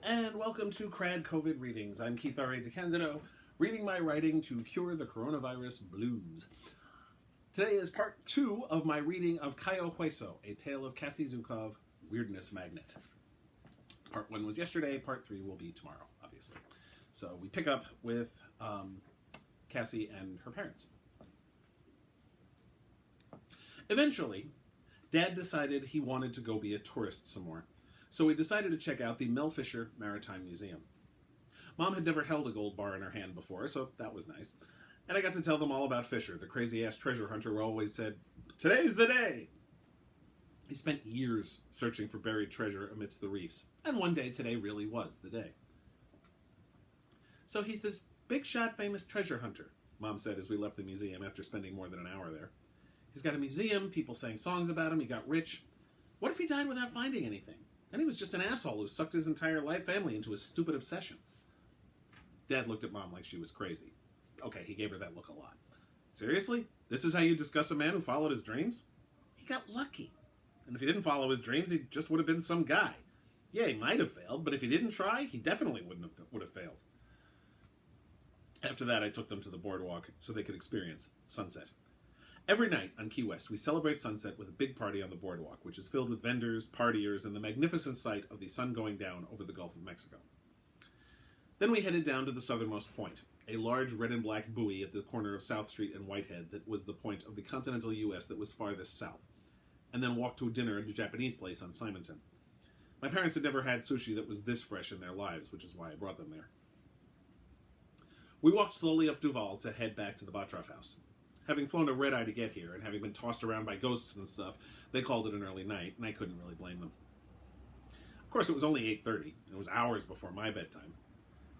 and welcome to KRAD COVID readings. I'm Keith R.A. DeCandido, reading my writing to cure the coronavirus blues. Today is part 2 of my reading of Cayo Hueso, A Tale of Cassie Zukav, Weirdness Magnet. Part 1 was yesterday, part 3 will be tomorrow, obviously. So we pick up with Cassie and her parents. Eventually, Dad decided he wanted to go be a tourist some more. So we decided to check out the Mel Fisher Maritime Museum. Mom had never held a gold bar in her hand before, so that was nice. And I got to tell them all about Fisher, the crazy-ass treasure hunter who always said, "Today's the day!" He spent years searching for buried treasure amidst the reefs, and one day today really was the day. So he's this big-shot famous treasure hunter, Mom said as we left the museum after spending more than an hour there. He's got a museum, people sang songs about him, he got rich. What if he died without finding anything? And he was just an asshole who sucked his entire family into his stupid obsession. Dad looked at Mom like she was crazy. Okay, he gave her that look a lot. Seriously? This is how you discuss a man who followed his dreams? He got lucky. And if he didn't follow his dreams, he just would have been some guy. Yeah, he might have failed, but if he didn't try, he definitely would have failed. After that, I took them to the boardwalk so they could experience sunset. Every night on Key West, we celebrate sunset with a big party on the boardwalk, which is filled with vendors, partiers, and the magnificent sight of the sun going down over the Gulf of Mexico. Then we headed down to the southernmost point, a large red and black buoy at the corner of South Street and Whitehead that was the point of the continental U.S. that was farthest south, and then walked to a dinner at a Japanese place on Simonton. My parents had never had sushi that was this fresh in their lives, which is why I brought them there. We walked slowly up Duval to head back to the Botroff house. Having flown a red-eye to get here, and having been tossed around by ghosts and stuff, they called it an early night, and I couldn't really blame them. Of course, it was only 8:30. It was hours before my bedtime.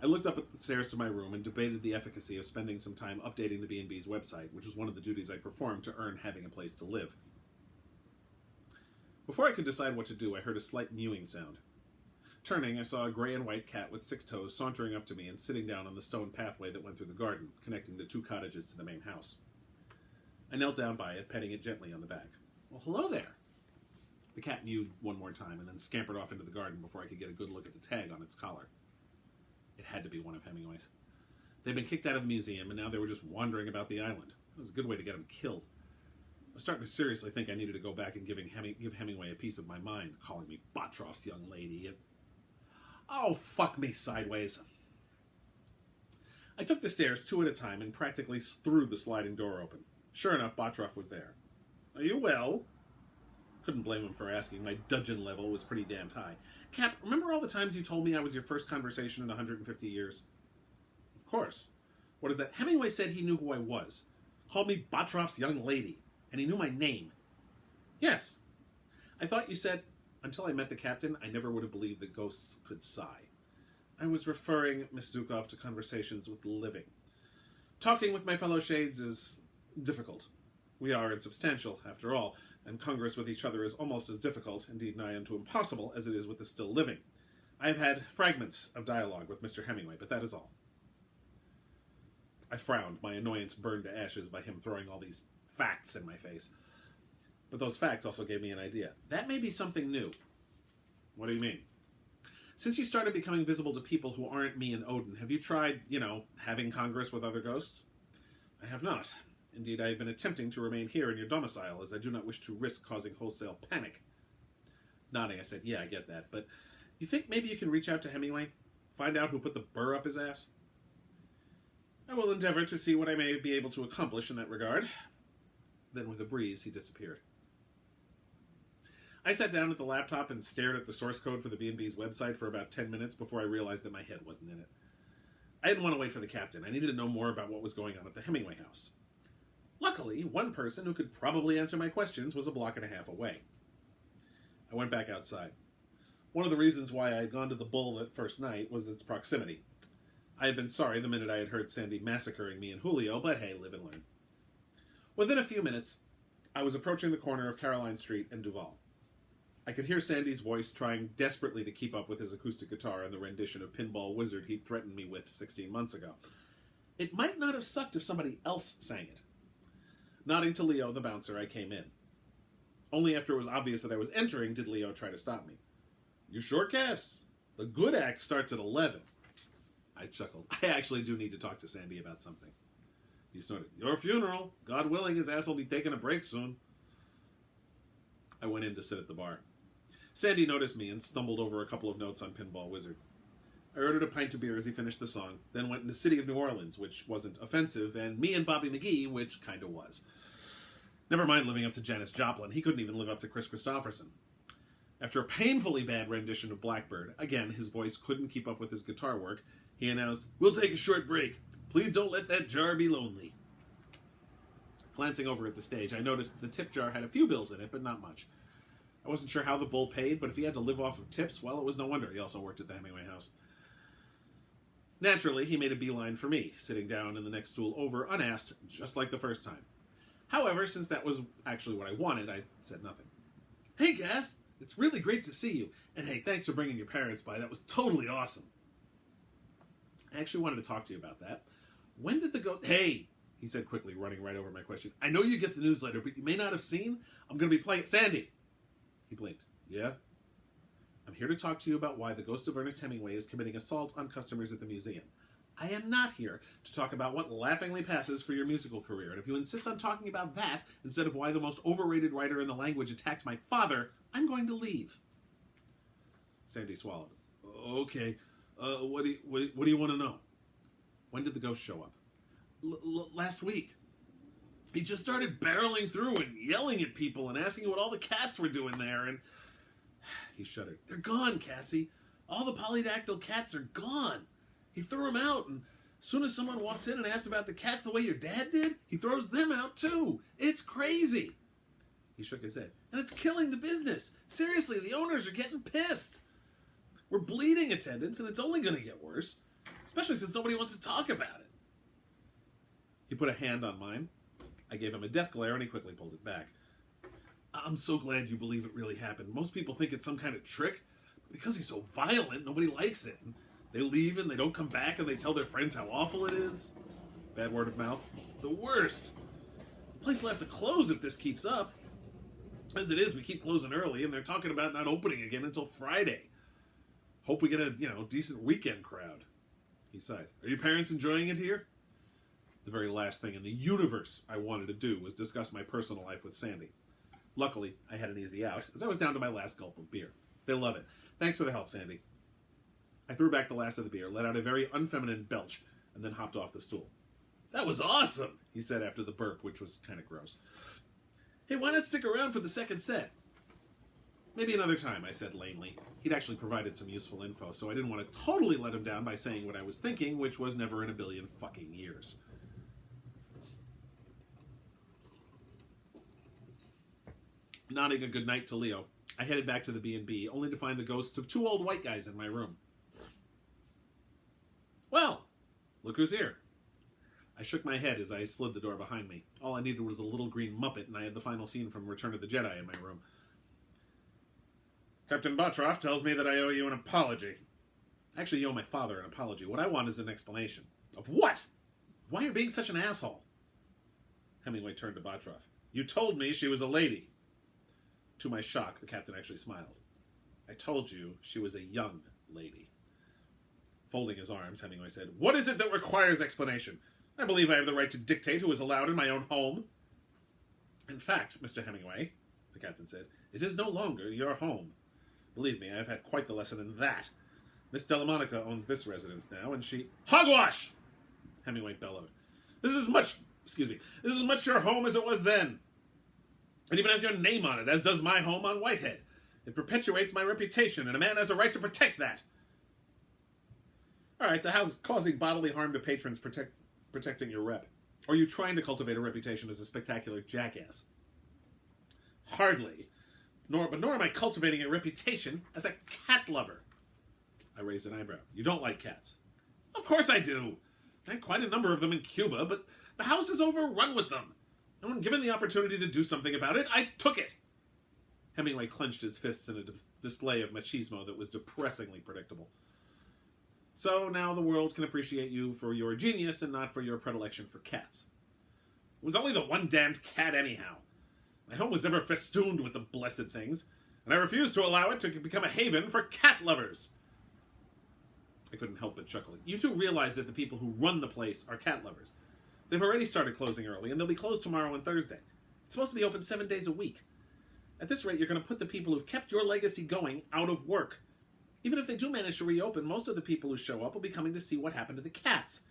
I looked up at the stairs to my room and debated the efficacy of spending some time updating the B&B's website, which was one of the duties I performed to earn having a place to live. Before I could decide what to do, I heard a slight mewing sound. Turning, I saw a gray and white cat with 6 toes sauntering up to me and sitting down on the stone pathway that went through the garden, connecting the 2 cottages to the main house. I knelt down by it, petting it gently on the back. "Well, hello there." The cat mewed one more time and then scampered off into the garden before I could get a good look at the tag on its collar. It had to be one of Hemingway's. They'd been kicked out of the museum, and now they were just wandering about the island. It was a good way to get them killed. I was starting to seriously think I needed to go back and give Hemingway a piece of my mind, calling me Botroff's young lady. Oh, fuck me sideways. I took the stairs 2 at a time and practically threw the sliding door open. Sure enough, Botroff was there. "Are you well?" Couldn't blame him for asking. My dudgeon level was pretty damned high. "Cap, remember all the times you told me I was your first conversation in 150 years? "Of course. What is that? Hemingway said he knew who I was. Called me Botroff's young lady. And he knew my name." "Yes. I thought you said..." Until I met the captain, I never would have believed that ghosts could sigh. "I was referring, Miss Zukav, to conversations with the living. Talking with my fellow shades is difficult. We are insubstantial, after all, and congress with each other is almost as difficult, indeed nigh unto impossible, as it is with the still living. I have had fragments of dialogue with Mr. Hemingway, but that is all." I frowned, my annoyance burned to ashes by him throwing all these facts in my face. But those facts also gave me an idea. That may be something new. "What do you mean?" "Since you started becoming visible to people who aren't me and Odin, have you tried, having congress with other ghosts?" "I have not. Indeed, I have been attempting to remain here in your domicile, as I do not wish to risk causing wholesale panic." Nodding, I said, "Yeah, I get that, but you think maybe you can reach out to Hemingway? Find out who put the burr up his ass?" "I will endeavor to see what I may be able to accomplish in that regard." Then with a breeze, he disappeared. I sat down at the laptop and stared at the source code for the B&B's website for about 10 minutes before I realized that my head wasn't in it. I didn't want to wait for the captain. I needed to know more about what was going on at the Hemingway house. Luckily, one person who could probably answer my questions was a block and a half away. I went back outside. One of the reasons why I had gone to the Bull that first night was its proximity. I had been sorry the minute I had heard Sandy massacring me and Julio, but hey, live and learn. Within a few minutes, I was approaching the corner of Caroline Street and Duval. I could hear Sandy's voice trying desperately to keep up with his acoustic guitar in the rendition of Pinball Wizard he'd threatened me with 16 months ago. It might not have sucked if somebody else sang it. Nodding to Leo, the bouncer, I came in. Only after it was obvious that I was entering did Leo try to stop me. "You sure, Cass? The good act starts at 11. I chuckled. I actually do need to talk to Sandy about something. He snorted. Your funeral. God willing, his ass will be taking a break soon. I went in to sit at the bar. Sandy noticed me and stumbled over a couple of notes on Pinball Wizard. I ordered a pint of beer as he finished the song, then went into City of New Orleans, which wasn't offensive, and Me and Bobby McGee, which kind of was. Never mind living up to Janis Joplin. He couldn't even live up to Chris Christopherson. After a painfully bad rendition of Blackbird, again, his voice couldn't keep up with his guitar work, he announced, We'll take a short break. Please don't let that jar be lonely. Glancing over at the stage, I noticed the tip jar had a few bills in it, but not much. I wasn't sure how the bull paid, but if he had to live off of tips, well, it was no wonder he also worked at the Hemingway house. Naturally, he made a beeline for me, sitting down in the next stool over, unasked, just like the first time. However, since that was actually what I wanted, I said nothing. Hey, Cass! It's really great to see you. And hey, thanks for bringing your parents by. That was totally awesome. I actually wanted to talk to you about that. When did the ghost... Hey! He said quickly, running right over my question. I know you get the newsletter, but you may not have seen. I'm going to be playing... Sandy! He blinked. Yeah? I'm here to talk to you about why the ghost of Ernest Hemingway is committing assault on customers at the museum. I am not here to talk about what laughingly passes for your musical career, and if you insist on talking about that instead of why the most overrated writer in the language attacked my father, I'm going to leave. Sandy swallowed. Okay, what do you want to know? When did the ghost show up? Last week. He just started barreling through and yelling at people and asking what all the cats were doing there, and... He shuddered. They're gone, Cassie. All the polydactyl cats are gone. He threw them out, and as soon as someone walks in and asks about the cats the way your dad did, he throws them out too. It's crazy. He shook his head. And it's killing the business. Seriously, the owners are getting pissed. We're bleeding attendance, and it's only going to get worse, especially since nobody wants to talk about it. He put a hand on mine. I gave him a death glare, and he quickly pulled it back. I'm so glad you believe it really happened. Most people think it's some kind of trick. But because he's so violent, nobody likes it. And they leave and they don't come back and they tell their friends how awful it is. Bad word of mouth. The worst. The place will have to close if this keeps up. As it is, we keep closing early and they're talking about not opening again until Friday. Hope we get a, decent weekend crowd. He sighed. Are your parents enjoying it here? The very last thing in the universe I wanted to do was discuss my personal life with Sandy. Luckily, I had an easy out, as I was down to my last gulp of beer. They love it. Thanks for the help, Sandy. I threw back the last of the beer, let out a very unfeminine belch, and then hopped off the stool. That was awesome, he said after the burp, which was kind of gross. Hey, why not stick around for the second set? Maybe another time, I said lamely. He'd actually provided some useful info, so I didn't want to totally let him down by saying what I was thinking, which was never in a billion fucking years. Nodding a good night to Leo, I headed back to the B&B, only to find the ghosts of two old white guys in my room. Well, look who's here. I shook my head as I slid the door behind me. All I needed was a little green Muppet, and I had the final scene from Return of the Jedi in my room. Captain Botroff tells me that I owe you an apology. Actually, you owe my father an apology. What I want is an explanation. Of what? Why you're being such an asshole? Hemingway turned to Botroff. You told me she was a lady. To my shock, the captain actually smiled. I told you she was a young lady. Folding his arms, Hemingway said, What is it that requires explanation? I believe I have the right to dictate who is allowed in my own home. In fact, Mr. Hemingway, the captain said, it is no longer your home. Believe me, I have had quite the lesson in that. Miss Delamonica owns this residence now, and she... Hogwash! Hemingway bellowed. This is as much your home as it was then. It even has your name on it, as does my home on Whitehead. It perpetuates my reputation, and a man has a right to protect that. All right, so how's causing bodily harm to patrons protecting your rep? Or are you trying to cultivate a reputation as a spectacular jackass? Hardly. Nor am I cultivating a reputation as a cat lover. I raised an eyebrow. You don't like cats? Of course I do. I had quite a number of them in Cuba, but the house is overrun with them. And when given the opportunity to do something about it, I took it. Hemingway clenched his fists in a display of machismo that was depressingly predictable. So now the world can appreciate you for your genius and not for your predilection for cats. It was only the one damned cat anyhow. My home was never festooned with the blessed things, and I refuse to allow it to become a haven for cat lovers. I couldn't help but chuckle. You two realize that the people who run the place are cat lovers. They've already started closing early, and they'll be closed tomorrow and Thursday. It's supposed to be open 7 days a week. At this rate, you're going to put the people who've kept your legacy going out of work. Even if they do manage to reopen, most of the people who show up will be coming to see what happened to the cats.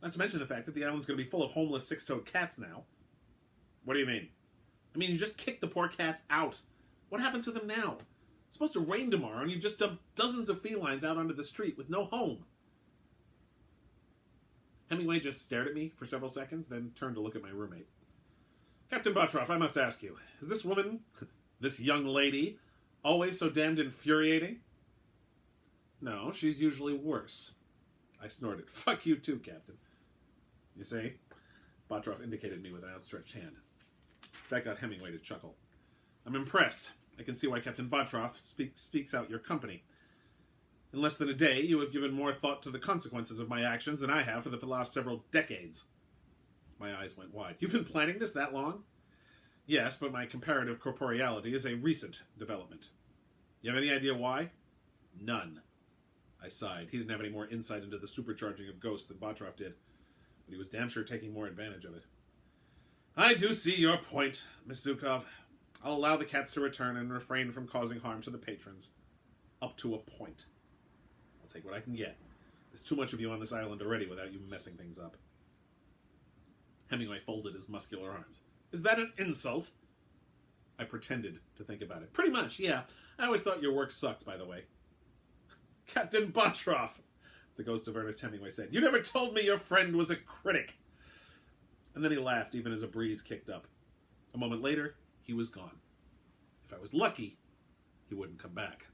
Not to mention the fact that the island's going to be full of homeless six-toed cats now. What do you mean? I mean, you just kicked the poor cats out. What happens to them now? It's supposed to rain tomorrow, and you've just dumped dozens of felines out onto the street with no home. Hemingway just stared at me for several seconds, then turned to look at my roommate. Captain Bottroff, I must ask you, is this woman, this young lady, always so damned infuriating? No, she's usually worse. I snorted. Fuck you too, Captain. You see? Bottroff indicated me with an outstretched hand. That got Hemingway to chuckle. I'm impressed. I can see why Captain Bottroff speaks out your company. In less than a day, you have given more thought to the consequences of my actions than I have for the last several decades. My eyes went wide. You've been planning this that long? Yes, but my comparative corporeality is a recent development. You have any idea why? None. I sighed. He didn't have any more insight into the supercharging of ghosts than Bottroff did, but he was damn sure taking more advantage of it. I do see your point, Miss Zukav. I'll allow the cats to return and refrain from causing harm to the patrons. Up to a point. I'll take what I can get. There's too much of you on this island already without you messing things up. Hemingway folded his muscular arms. Is that an insult? I pretended to think about it. Pretty much, yeah. I always thought your work sucked, by the way. Captain Bottroff, the ghost of Ernest Hemingway said. You never told me your friend was a critic. And then he laughed even as a breeze kicked up. A moment later, he was gone. If I was lucky, he wouldn't come back.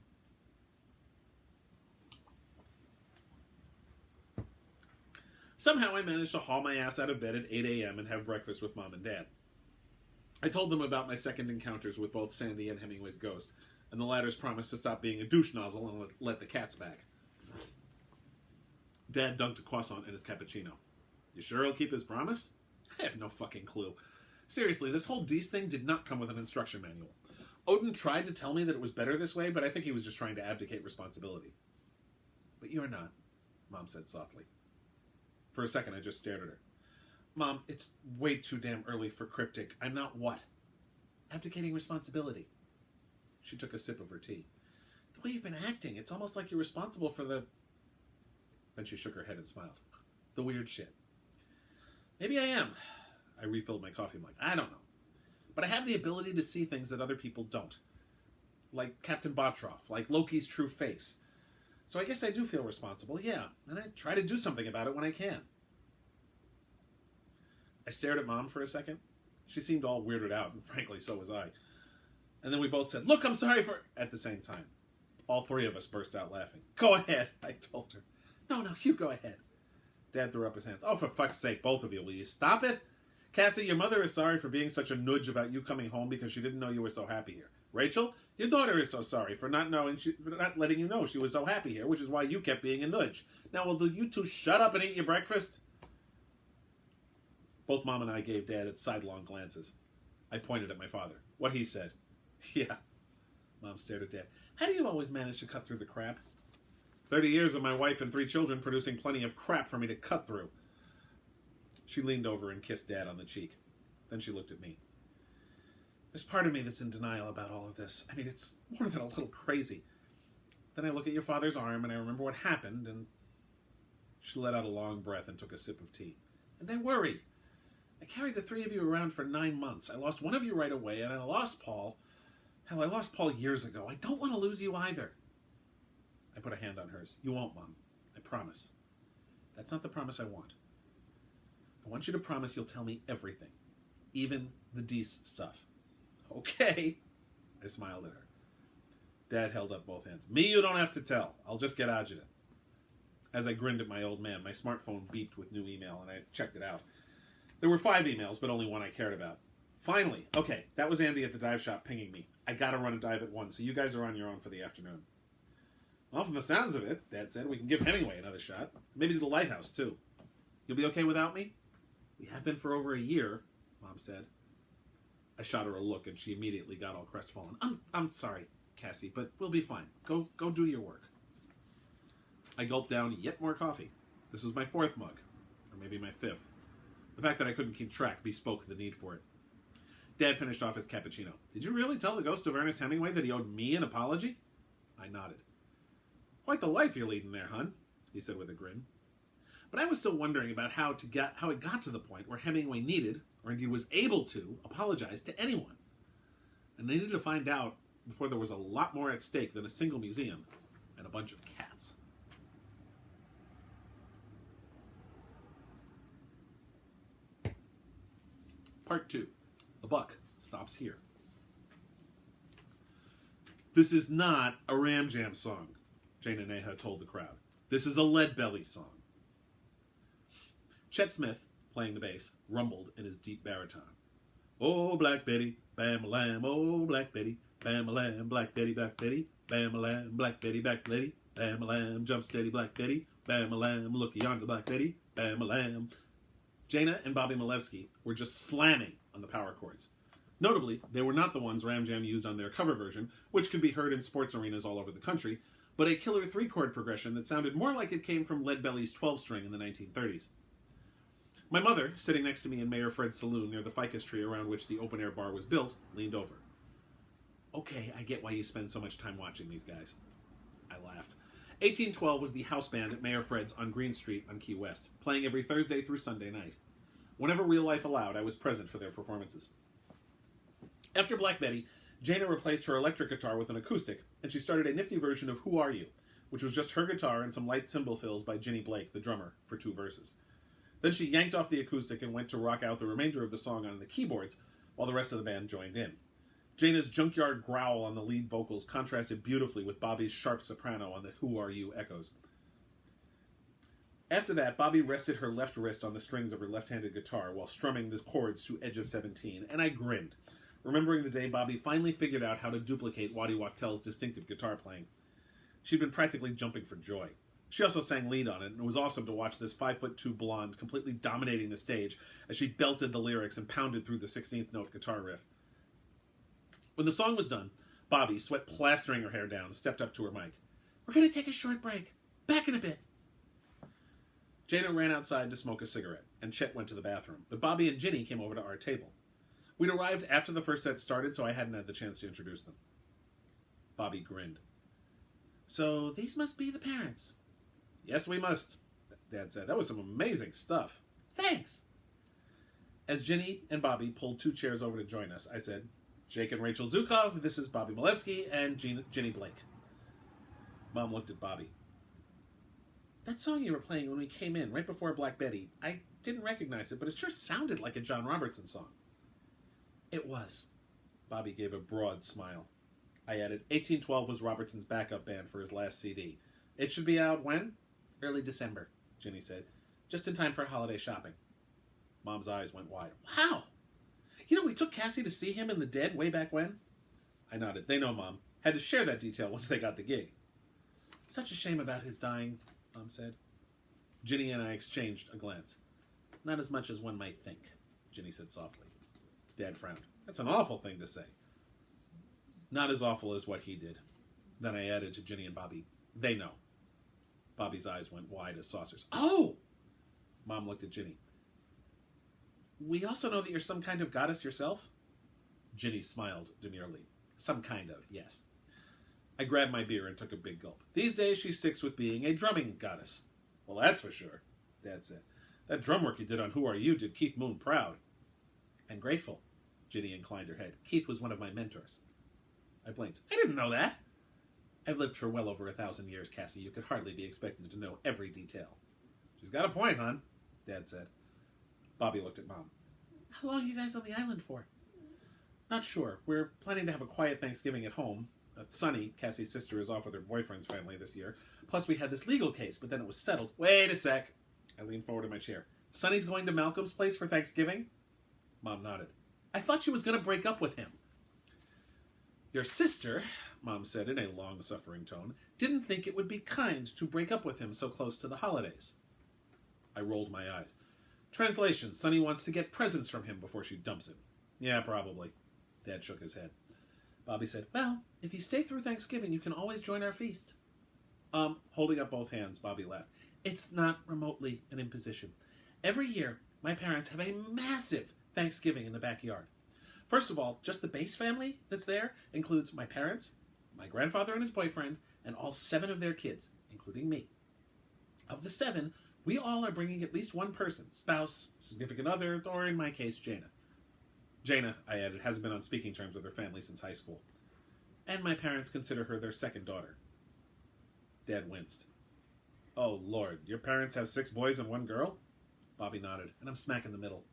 Somehow I managed to haul my ass out of bed at 8 a.m. and have breakfast with Mom and Dad. I told them about my second encounters with both Sandy and Hemingway's ghost, and the latter's promise to stop being a douche nozzle and let the cats back. Dad dunked a croissant in his cappuccino. You sure he'll keep his promise? I have no fucking clue. Seriously, this whole Dees thing did not come with an instruction manual. Odin tried to tell me that it was better this way, but I think he was just trying to abdicate responsibility. But you're not, Mom said softly. For a second, I just stared at her. Mom, it's way too damn early for cryptic. I'm not what? Abdicating responsibility. She took a sip of her tea. The way you've been acting, it's almost like you're responsible for the... Then she shook her head and smiled. The weird shit. Maybe I am. I refilled my coffee mug. I don't know. But I have the ability to see things that other people don't. Like Captain Bottroff, like Loki's true face. So I guess I do feel responsible, yeah. And I try to do something about it when I can. I stared at Mom for a second. She seemed all weirded out, and frankly, so was I. And then we both said, look, I'm sorry for... at the same time. All three of us burst out laughing. Go ahead, I told her. No, you go ahead. Dad threw up his hands. Oh, for fuck's sake, both of you, will you stop it? Cassie, your mother is sorry for being such a nudge about you coming home because she didn't know you were so happy here. Rachel, your daughter is so sorry for not letting you know she was so happy here, which is why you kept being a nudge. Now, will you two shut up and eat your breakfast? Both Mom and I gave Dad sidelong glances. I pointed at my father. What he said. Yeah. Mom stared at Dad. How do you always manage to cut through the crap? 30 years of my wife and 3 children producing plenty of crap for me to cut through. She leaned over and kissed Dad on the cheek. Then she looked at me. There's part of me that's in denial about all of this. I mean, it's more than a little crazy. Then I look at your father's arm and I remember what happened, and she let out a long breath and took a sip of tea. And I worry. I carried the 3 of you around for 9 months. I lost one of you right away, and I lost Paul. Hell, I lost Paul years ago. I don't want to lose you either. I put a hand on hers. You won't, Mom. I promise. That's not the promise I want. I want you to promise you'll tell me everything. Even the Dees stuff. Okay. I smiled at her. Dad held up both hands. Me you don't have to tell. I'll just get agita. As I grinned at my old man, my smartphone beeped with new email, and I checked it out. There were 5 emails, but only one I cared about. Finally. Okay, that was Andy at the dive shop pinging me. I gotta run a dive at 1, so you guys are on your own for the afternoon. Well, from the sounds of it, Dad said, we can give Hemingway another shot. Maybe to the lighthouse, too. You'll be okay without me? We have been for over a year, Mom said. I shot her a look, and she immediately got all crestfallen. I'm sorry, Cassie, but we'll be fine. Go do your work. I gulped down yet more coffee. This was my 4th mug, or maybe my 5th. The fact that I couldn't keep track bespoke the need for it. Dad finished off his cappuccino. Did you really tell the ghost of Ernest Hemingway that he owed me an apology? I nodded. Quite the life you're leading there, hun, he said with a grin. But I was still wondering about how it got to the point where Hemingway needed, or indeed was able to, apologize to anyone. And I needed to find out before there was a lot more at stake than a single museum and a bunch of cats. Part 2. The buck stops here. This is not a Ram Jam song, Jane and Neha told the crowd. This is a Leadbelly song. Chet Smith, playing the bass, rumbled in his deep baritone. Oh, Black Betty, bam-a-lam, oh, Black Betty, bam-a-lam, Black Betty, Black Betty, bam-a-lam, Black Betty, Black Betty, bam-a-lam, jump steady, Black Betty, bam-a-lam, look yonder, Black Betty, bam-a-lam. Jaina and Bobby Malevsky were just slamming on the power chords. Notably, they were not the ones Ram Jam used on their cover version, which could be heard in sports arenas all over the country, but a killer 3-chord progression that sounded more like it came from Leadbelly's 12-string in the 1930s. My mother, sitting next to me in Mayor Fred's saloon near the ficus tree around which the open-air bar was built, leaned over. Okay, I get why you spend so much time watching these guys. I laughed. 1812 was the house band at Mayor Fred's on Green Street on Key West, playing every Thursday through Sunday night. Whenever real life allowed, I was present for their performances. After Black Betty, Jaina replaced her electric guitar with an acoustic, and she started a nifty version of Who Are You?, which was just her guitar and some light cymbal fills by Ginny Blake, the drummer, for 2 verses. Then she yanked off the acoustic and went to rock out the remainder of the song on the keyboards, while the rest of the band joined in. Jaina's junkyard growl on the lead vocals contrasted beautifully with Bobby's sharp soprano on the Who Are You echoes. After that, Bobby rested her left wrist on the strings of her left-handed guitar while strumming the chords to Edge of 17, and I grinned, remembering the day Bobby finally figured out how to duplicate Waddy Wachtel's distinctive guitar playing. She'd been practically jumping for joy. She also sang lead on it, and it was awesome to watch this 5'2" blonde completely dominating the stage as she belted the lyrics and pounded through the 16th note guitar riff. When the song was done, Bobby, sweat plastering her hair down, stepped up to her mic. We're going to take a short break. Back in a bit. Jaina ran outside to smoke a cigarette, and Chet went to the bathroom, but Bobby and Ginny came over to our table. We'd arrived after the first set started, so I hadn't had the chance to introduce them. Bobby grinned. So these must be the parents. Yes, we must, Dad said. That was some amazing stuff. Thanks. As Ginny and Bobby pulled 2 chairs over to join us, I said, Jake and Rachel Zukav, this is Bobby Malevsky and Ginny Blake. Mom looked at Bobby. That song you were playing when we came in, right before Black Betty, I didn't recognize it, but it sure sounded like a John Robertson song. It was. Bobby gave a broad smile. I added, 1812 was Robertson's backup band for his last CD. It should be out when? Early December, Ginny said. Just in time for holiday shopping. Mom's eyes went wide. Wow! You know, we took Cassie to see him in The Dead way back when? I nodded. They know, Mom. Had to share that detail once they got the gig. Such a shame about his dying, Mom said. Ginny and I exchanged a glance. Not as much as one might think, Ginny said softly. Dad frowned. That's an awful thing to say. Not as awful as what he did. Then I added to Ginny and Bobby, they know. Bobby's eyes went wide as saucers. Oh! Mom looked at Ginny. We also know that you're some kind of goddess yourself? Ginny smiled demurely. Some kind of, yes. I grabbed my beer and took a big gulp. These days she sticks with being a drumming goddess. Well, that's for sure, Dad said. That drum work you did on Who Are You did Keith Moon proud. I'm grateful. Ginny inclined her head. Keith was one of my mentors. I blinked. I didn't know that. I've lived for well over 1,000 years, Cassie. You could hardly be expected to know every detail. She's got a point, hon, Dad said. Bobby looked at Mom. How long are you guys on the island for? Not sure. We're planning to have a quiet Thanksgiving at home. Sunny, Cassie's sister, is off with her boyfriend's family this year. Plus, we had this legal case, but then it was settled. Wait a sec. I leaned forward in my chair. Sunny's going to Malcolm's place for Thanksgiving? Mom nodded. I thought she was going to break up with him. Your sister, Mom said in a long-suffering tone, didn't think it would be kind to break up with him so close to the holidays. I rolled my eyes. Translation, Sunny wants to get presents from him before she dumps him. Yeah, probably. Dad shook his head. Bobby said, well, if you stay through Thanksgiving, you can always join our feast. Holding up both hands, Bobby laughed. It's not remotely an imposition. Every year, my parents have a massive Thanksgiving in the backyard. First of all, just the base family that's there includes my parents, my grandfather and his boyfriend, and all 7 of their kids, including me. Of the 7, we all are bringing at least one person, spouse, significant other, or in my case, Jaina. Jaina, I added, hasn't been on speaking terms with her family since high school. And my parents consider her their second daughter. Dad winced. Oh, Lord, your parents have 6 boys and 1 girl? Bobby nodded, and I'm smack in the middle.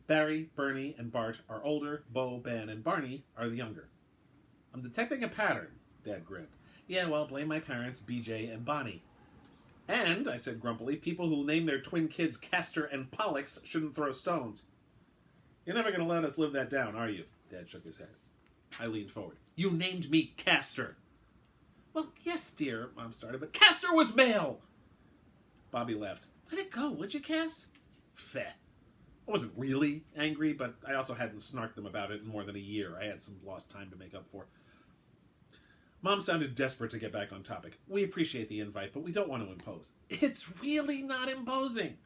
Barry, Bernie, and Bart are older, Bo, Ben, and Barney are the younger. I'm detecting a pattern, Dad grinned. Yeah, well, blame my parents, BJ and Bonnie. And, I said grumpily, people who name their twin kids Castor and Pollux shouldn't throw stones. You're never going to let us live that down, are you? Dad shook his head. I leaned forward. You named me Castor. Well, yes, dear, Mom started, but Castor was male. Bobby laughed. Let it go, would you, Cass? Feh. I wasn't really angry, but I also hadn't snarked them about it in more than a year. I had some lost time to make up for. Mom sounded desperate to get back on topic. We appreciate the invite, but we don't want to impose. It's really not imposing.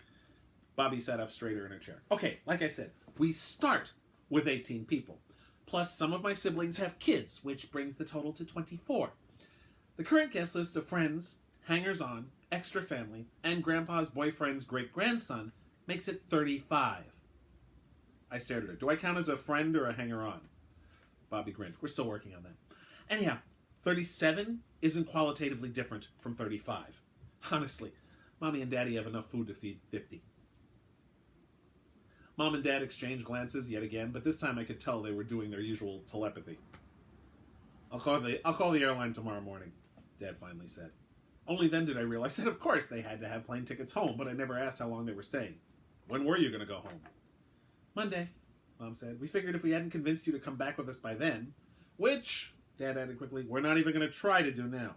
Bobby sat up straighter in her chair. Okay, like I said, we start with 18 people. Plus, some of my siblings have kids, which brings the total to 24. The current guest list of friends, hangers-on, extra family, and Grandpa's boyfriend's great-grandson makes it 35. I stared at her. Do I count as a friend or a hanger-on? Bobby grinned. We're still working on that. Anyhow, 37 isn't qualitatively different from 35. Honestly, Mommy and Daddy have enough food to feed 50. Mom and Dad exchanged glances yet again, but this time I could tell they were doing their usual telepathy. I'll call the airline tomorrow morning, Dad finally said. Only then did I realize that, of course, they had to have plane tickets home, but I never asked how long they were staying. When were you going to go home? Monday, Mom said. We figured if we hadn't convinced you to come back with us by then, which, Dad added quickly, we're not even going to try to do now.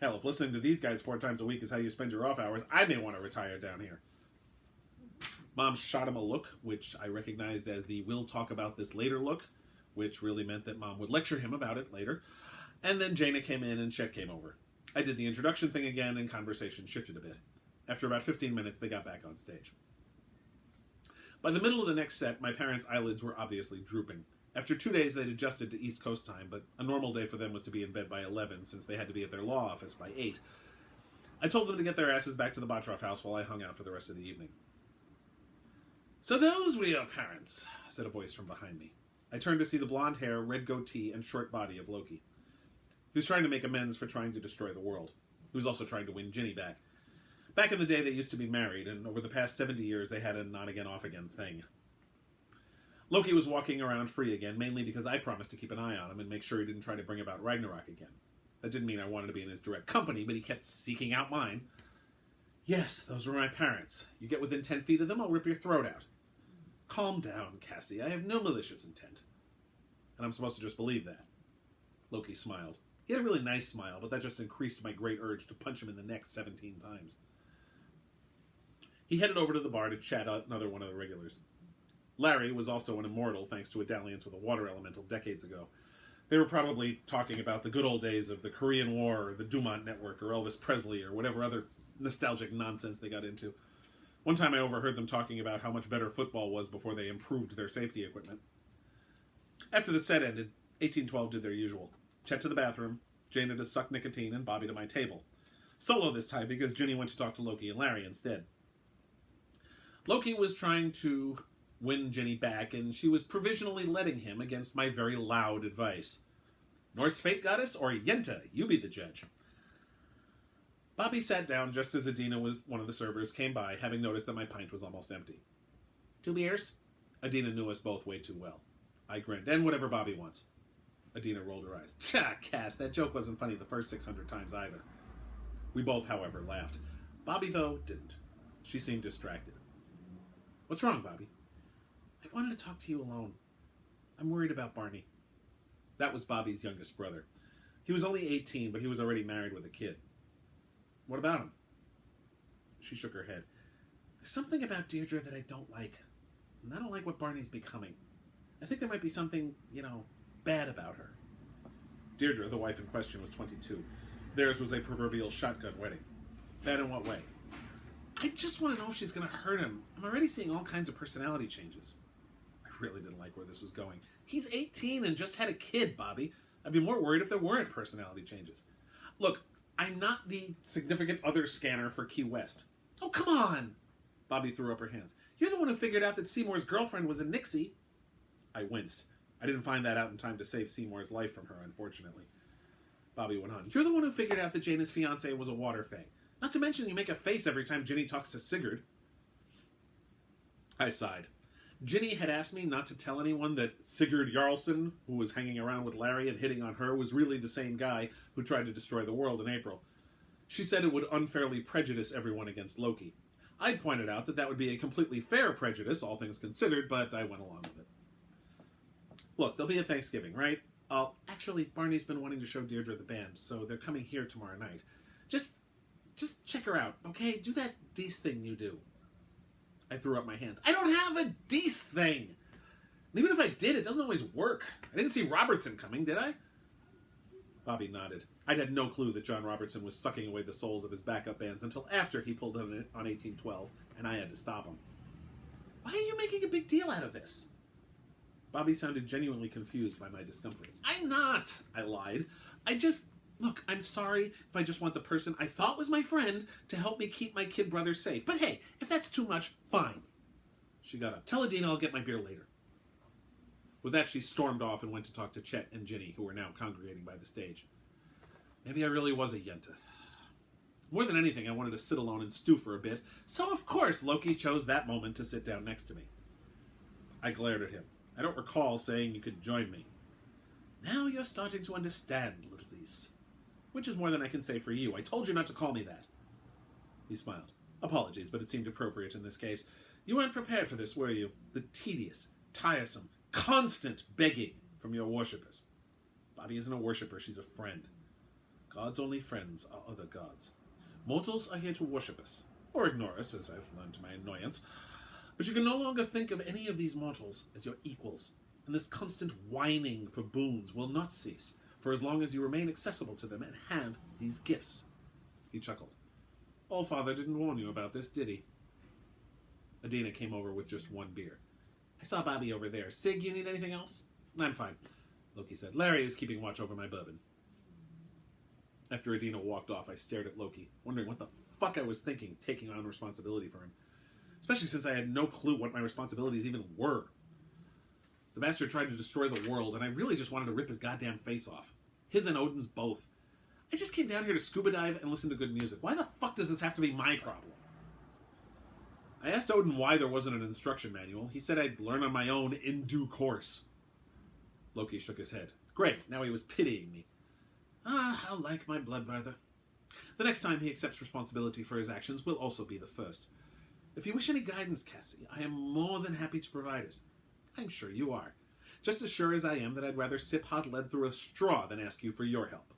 Hell, if listening to these guys 4 times a week is how you spend your off hours, I may want to retire down here. Mom shot him a look, which I recognized as the we'll talk about this later look, which really meant that Mom would lecture him about it later. And then Jaina came in and Chet came over. I did the introduction thing again and conversation shifted a bit. After about 15 minutes, they got back on stage. By the middle of the next set, my parents' eyelids were obviously drooping. After 2 days, they'd adjusted to East Coast time, but a normal day for them was to be in bed by 11, since they had to be at their law office by 8. I told them to get their asses back to the Bottroff house while I hung out for the rest of the evening. So those were your parents, said a voice from behind me. I turned to see the blonde hair, red goatee, and short body of Loki. He was trying to make amends for trying to destroy the world. He was also trying to win Ginny back. Back in the day, they used to be married, and over the past 70 years, they had an on-again, off-again thing. Loki was walking around free again, mainly because I promised to keep an eye on him and make sure he didn't try to bring about Ragnarok again. That didn't mean I wanted to be in his direct company, but he kept seeking out mine. Yes, those were my parents. You get within 10 feet of them, I'll rip your throat out. Calm down, Cassie. I have no malicious intent. And I'm supposed to just believe that. Loki smiled. He had a really nice smile, but that just increased my great urge to punch him in the neck 17 times. He headed over to the bar to chat out another one of the regulars. Larry was also an immortal thanks to a dalliance with a water elemental decades ago. They were probably talking about the good old days of the Korean War or the Dumont Network or Elvis Presley or whatever other nostalgic nonsense they got into. One time I overheard them talking about how much better football was before they improved their safety equipment. After the set ended, 1812 did their usual. Chet to the bathroom, Jaina to suck nicotine, and Bobby to my table. Solo this time because Ginny went to talk to Loki and Larry instead. Loki was trying to win Ginny back, and she was provisionally letting him against my very loud advice. Norse fate goddess or Yenta, you be the judge. Bobby sat down just as Adina, one of the servers, came by, having noticed that my pint was almost empty. 2 beers? Adina knew us both way too well. I grinned, and whatever Bobby wants. Adina rolled her eyes. Tcha, Cass, that joke wasn't funny the first 600 times either. We both, however, laughed. Bobby, though, didn't. She seemed distracted. What's wrong, Bobby? I wanted to talk to you alone. I'm worried about Barney. That was Bobby's youngest brother. He was only 18, but he was already married with a kid. What about him? She shook her head. There's something about Deirdre that I don't like. And I don't like what Barney's becoming. I think there might be something, bad about her. Deirdre, the wife in question, was 22. Theirs was a proverbial shotgun wedding. Bad in what way? I just want to know if she's going to hurt him. I'm already seeing all kinds of personality changes. I really didn't like where this was going. He's 18 and just had a kid, Bobby. I'd be more worried if there weren't personality changes. Look, I'm not the significant other scanner for Key West. Oh, come on! Bobby threw up her hands. You're the one who figured out that Seymour's girlfriend was a Nixie. I winced. I didn't find that out in time to save Seymour's life from her, unfortunately. Bobby went on. You're the one who figured out that Jana's fiancé was a water fae. Not to mention you make a face every time Ginny talks to Sigurd. I sighed. Ginny had asked me not to tell anyone that Sigurd Jarlsson, who was hanging around with Larry and hitting on her, was really the same guy who tried to destroy the world in April. She said it would unfairly prejudice everyone against Loki. I'd pointed out that would be a completely fair prejudice, all things considered, but I went along with it. Look, there'll be a Thanksgiving, right? Actually, Barney's been wanting to show Deirdre the band, so they're coming here tomorrow night. Just check her out, okay? Do that Dees thing you do. I threw up my hands. I don't have a Dees thing! And even if I did, it doesn't always work. I didn't see Robertson coming, did I? Bobby nodded. I'd had no clue that John Robertson was sucking away the souls of his backup bands until after he pulled on 1812, and I had to stop him. Why are you making a big deal out of this? Bobby sounded genuinely confused by my discomfort. I'm not, I lied. Look, I'm sorry if I just want the person I thought was my friend to help me keep my kid brother safe. But hey, if that's too much, fine. She got up. Tell Adina I'll get my beer later. With that, she stormed off and went to talk to Chet and Ginny, who were now congregating by the stage. Maybe I really was a Yenta. More than anything, I wanted to sit alone and stew for a bit, so of course Loki chose that moment to sit down next to me. I glared at him. I don't recall saying you could join me. Now you're starting to understand, little Zeus. Which is more than I can say for you. I told you not to call me that. He smiled. Apologies, but it seemed appropriate in this case. You weren't prepared for this, were you? The tedious, tiresome, constant begging from your worshippers. Bobby isn't a worshipper, she's a friend. God's only friends are other gods. Mortals are here to worship us, or ignore us, as I've learned to my annoyance. But you can no longer think of any of these mortals as your equals, and this constant whining for boons will not cease, for as long as you remain accessible to them and have these gifts. He chuckled. Allfather didn't warn you about this, did he? Adina came over with just one beer. I saw Bobby over there. Sig, you need anything else? I'm fine, Loki said. Larry is keeping watch over my bourbon. After Adina walked off, I stared at Loki, wondering what the fuck I was thinking, taking on responsibility for him. Especially since I had no clue what my responsibilities even were. The bastard tried to destroy the world, and I really just wanted to rip his goddamn face off. His and Odin's both. I just came down here to scuba dive and listen to good music. Why the fuck does this have to be my problem? I asked Odin why there wasn't an instruction manual. He said I'd learn on my own in due course. Loki shook his head. Great, now he was pitying me. I'll like my blood brother. The next time he accepts responsibility for his actions will also be the first. If you wish any guidance, Cassie, I am more than happy to provide it. I'm sure you are. Just as sure as I am that I'd rather sip hot lead through a straw than ask you for your help.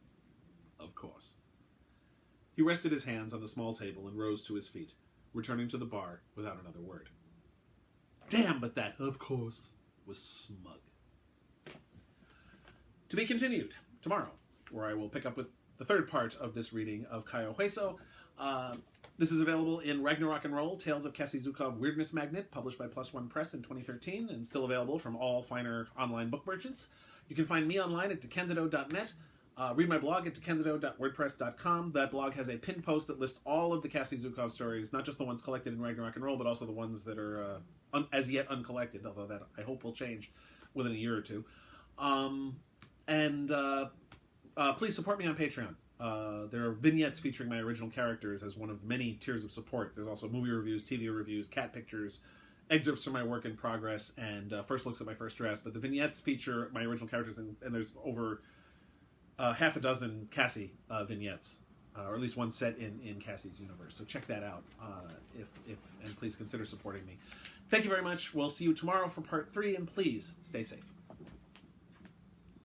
Of course. He rested his hands on the small table and rose to his feet, returning to the bar without another word. Damn, but that, of course, was smug. To be continued tomorrow, where I will pick up with the third part of this reading of Cayo Hueso. This is available in Ragnarok and Roll, Tales of Cassie Zukav, Weirdness Magnet, published by Plus One Press in 2013, and still available from all finer online book merchants. You can find me online at DeCandido.net. Read my blog at DeCandido.wordpress.com. That blog has a pinned post that lists all of the Cassie Zukav stories, not just the ones collected in Ragnarok and Roll, but also the ones that are as yet uncollected, although that I hope will change within a year or two. Please support me on Patreon. There are vignettes featuring my original characters as one of many tiers of support. There's also movie reviews, TV reviews, cat pictures, excerpts from my work in progress, and first looks at my first drafts. But the vignettes feature my original characters, and there's over half a dozen Cassie vignettes, or at least one set in Cassie's universe. So check that out, and please consider supporting me. Thank you very much. We'll see you tomorrow for part 3, and please stay safe.